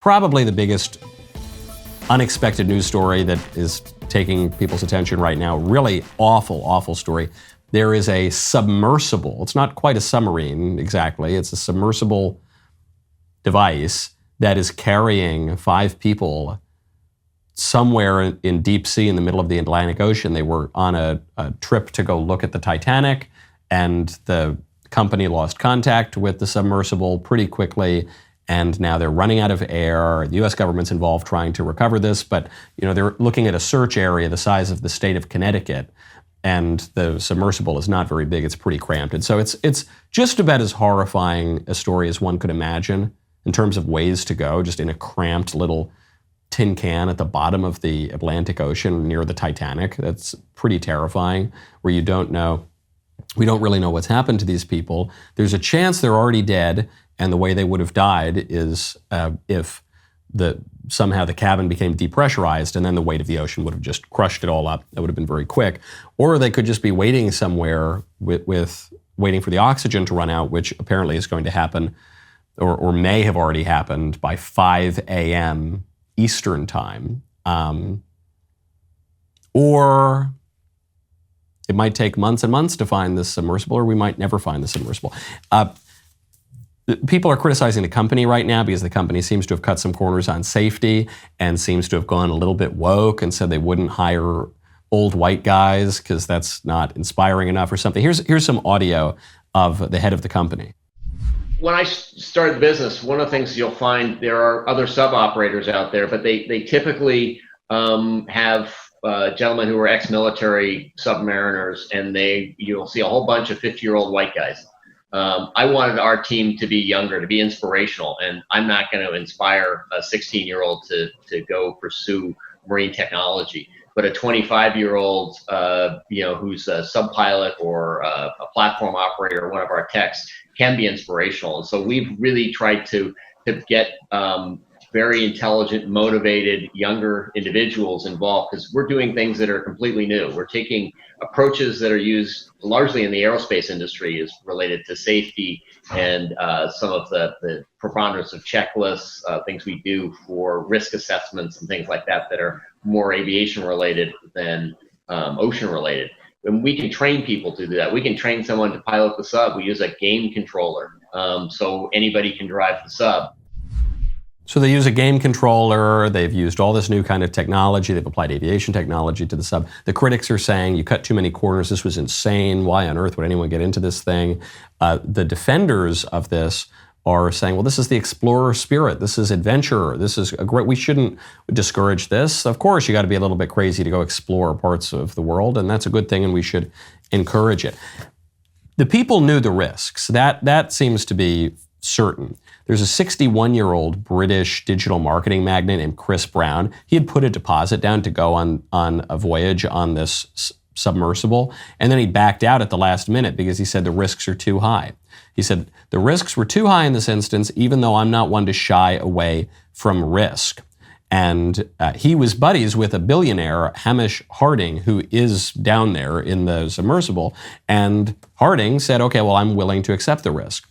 Probably the biggest unexpected news story that is taking people's attention right now. Really awful, awful story. There is a submersible. It's not quite a submarine exactly. It's a submersible device that is carrying 5 people somewhere in deep sea in the middle of the Atlantic Ocean. They were on a trip to go look at the Titanic, and the company lost contact with the submersible pretty quickly, and now they're running out of air. The U.S. government's involved trying to recover this, but they're looking at a search area the size of the state of Connecticut, and the submersible is not very big. It's pretty cramped. And so it's just about as horrifying a story as one could imagine in terms of ways to go, just in a cramped little tin can at the bottom of the Atlantic Ocean near the Titanic. That's pretty terrifying, where we don't really know what's happened to these people. There's a chance they're already dead, and the way they would have died is if somehow the cabin became depressurized, and then the weight of the ocean would have just crushed it all up. That would have been very quick. Or they could just be waiting somewhere waiting for the oxygen to run out, which apparently is going to happen, or may have already happened by 5 a.m. Eastern time. Or it might take months and months to find this submersible, or we might never find the submersible. People are criticizing the company right now because the company seems to have cut some corners on safety and seems to have gone a little bit woke and said they wouldn't hire old white guys because that's not inspiring enough or something. Here's some audio of the head of the company. When I started the business, one of the things you'll find, there are other sub-operators out there, but they typically have gentlemen who are ex-military submariners, and you'll see a whole bunch of 50-year-old white guys. I wanted our team to be younger, to be inspirational, and I'm not going to inspire a 16-year-old to go pursue marine technology. But a 25-year-old, who's a sub-pilot or a platform operator, one of our techs, can be inspirational. And so we've really tried to get very intelligent, motivated, younger individuals involved, because we're doing things that are completely new. We're taking approaches that are used largely in the aerospace industry, is related to safety and some of the preponderance of checklists, things we do for risk assessments and things like that are more aviation related than ocean related. And we can train people to do that. We can train someone to pilot the sub. We use a game controller, so anybody can drive the sub. So they use a game controller. They've used all this new kind of technology. They've applied aviation technology to the sub. The critics are saying, you cut too many corners. This was insane. Why on earth would anyone get into this thing? The defenders of this are saying, well, this is the explorer spirit. This is adventure. This is we shouldn't discourage this. Of course, you got to be a little bit crazy to go explore parts of the world, and that's a good thing, and we should encourage it. The people knew the risks. That seems to be certain. There's a 61-year-old British digital marketing magnate named Chris Brown. He had put a deposit down to go on a voyage on this submersible, and then he backed out at the last minute because he said the risks are too high. He said, the risks were too high in this instance, even though I'm not one to shy away from risk. And he was buddies with a billionaire, Hamish Harding, who is down there in the submersible. And Harding said, okay, well, I'm willing to accept the risk.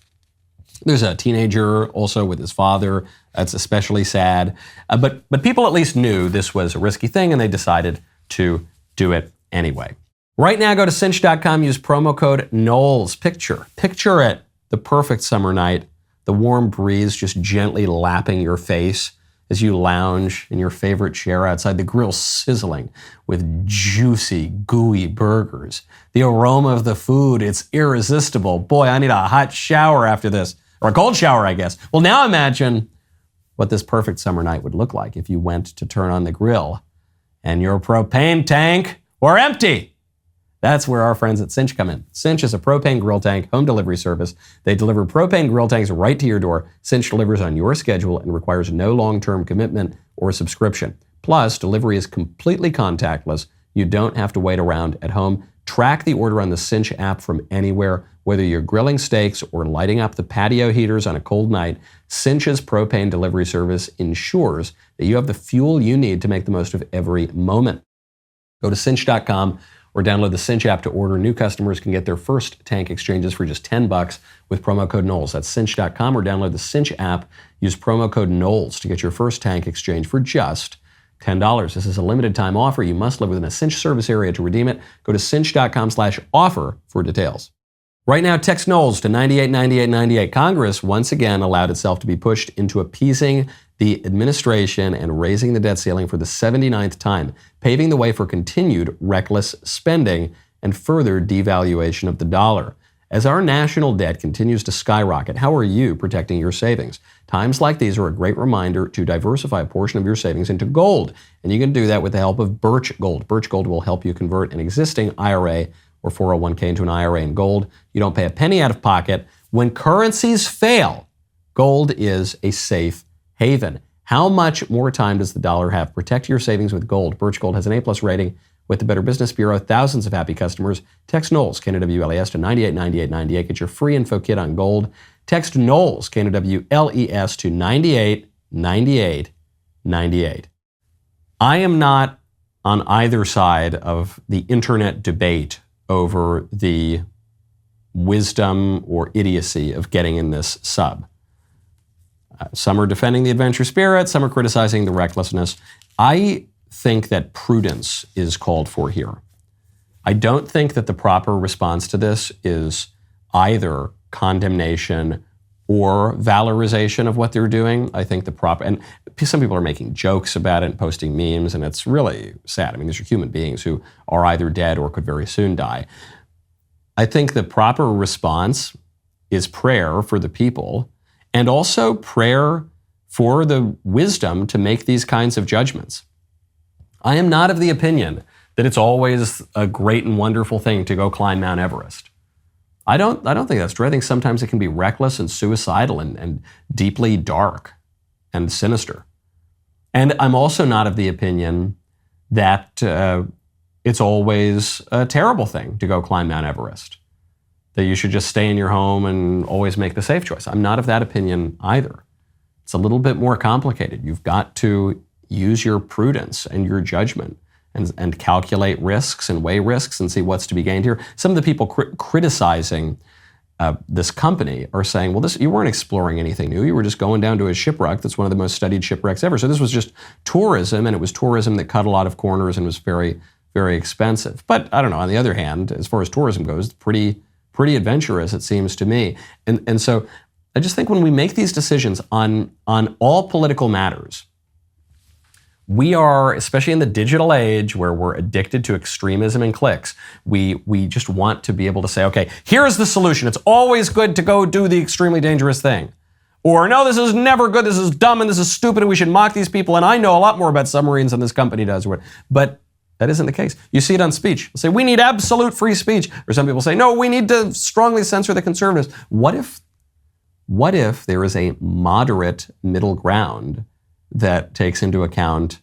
There's a teenager also with his father. That's especially sad. But people at least knew this was a risky thing, and they decided to do it anyway. Right now, go to cinch.com, use promo code Knowles. Picture it, the perfect summer night, the warm breeze just gently lapping your face as you lounge in your favorite chair outside, the grill sizzling with juicy, gooey burgers. The aroma of the food, it's irresistible. Boy, I need a hot shower after this. Or a cold shower, I guess. Well, now imagine what this perfect summer night would look like if you went to turn on the grill and your propane tank were empty. That's where our friends at Cinch come in. Cinch is a propane grill tank home delivery service. They deliver propane grill tanks right to your door. Cinch delivers on your schedule and requires no long-term commitment or subscription. Plus, delivery is completely contactless. You don't have to wait around at home. Track the order on the Cinch app from anywhere. Whether you're grilling steaks or lighting up the patio heaters on a cold night, Cinch's propane delivery service ensures that you have the fuel you need to make the most of every moment. Go to cinch.com or or download the Cinch app to order. New customers can get their first tank exchanges for just $10 with promo code Knowles. That's cinch.com, or download the Cinch app. Use promo code Knowles to get your first tank exchange for just $10. This is a limited time offer. You must live within a Cinch service area to redeem it. Go to cinch.com/offer for details. Right now, text Knowles to 989898. Congress once again allowed itself to be pushed into appeasing the administration and raising the debt ceiling for the 79th time, paving the way for continued reckless spending and further devaluation of the dollar. As our national debt continues to skyrocket, how are you protecting your savings? Times like these are a great reminder to diversify a portion of your savings into gold. And you can do that with the help of Birch Gold. Birch Gold will help you convert an existing IRA or 401k into an IRA in gold. You don't pay a penny out of pocket. When currencies fail, gold is a safe haven. How much more time does the dollar have? Protect your savings with gold. Birch Gold has an A+ rating with the Better Business Bureau. Thousands of happy customers. Text Knowles, KNWLES, to 989898. Get your free info kit on gold. Text Knowles, KNWLES, to 989898. I am not on either side of the internet debate over the wisdom or idiocy of getting in this sub. Some are defending the adventure spirit, some are criticizing the recklessness. I think that prudence is called for here. I don't think that the proper response to this is either condemnation or valorization of what they're doing. I think the proper, and some people are making jokes about it and posting memes, and it's really sad. I mean, these are human beings who are either dead or could very soon die. I think the proper response is prayer for the people, and also prayer for the wisdom to make these kinds of judgments. I am not of the opinion that it's always a great and wonderful thing to go climb Mount Everest. I don't think that's true. I think sometimes it can be reckless and suicidal and deeply dark and sinister. And I'm also not of the opinion that it's always a terrible thing to go climb Mount Everest, that you should just stay in your home and always make the safe choice. I'm not of that opinion either. It's a little bit more complicated. You've got to use your prudence and your judgment and calculate risks and weigh risks and see what's to be gained here. Some of the people criticizing this company are saying, well, you weren't exploring anything new. You were just going down to a shipwreck that's one of the most studied shipwrecks ever. So this was just tourism, and it was tourism that cut a lot of corners and was very, very expensive. But I don't know, on the other hand, as far as tourism goes, pretty adventurous, it seems to me. And so I just think when we make these decisions on all political matters, we are, especially in the digital age where we're addicted to extremism and clicks, we just want to be able to say, okay, here's the solution. It's always good to go do the extremely dangerous thing. Or no, this is never good, this is dumb, and this is stupid, and we should mock these people, and I know a lot more about submarines than this company does. But that isn't the case. You see it on speech. They'll say, we need absolute free speech. Or some people say, no, we need to strongly censor the conservatives. What if there is a moderate middle ground that takes into account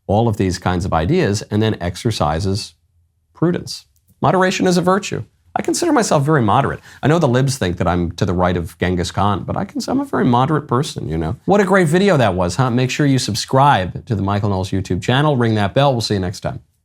all of these kinds of ideas and then exercises prudence? Moderation is a virtue. I consider myself very moderate. I know the libs think that I'm to the right of Genghis Khan, but I'm a very moderate person, you know. What a great video that was, huh? Make sure you subscribe to the Michael Knowles YouTube channel, ring that bell. We'll see you next time.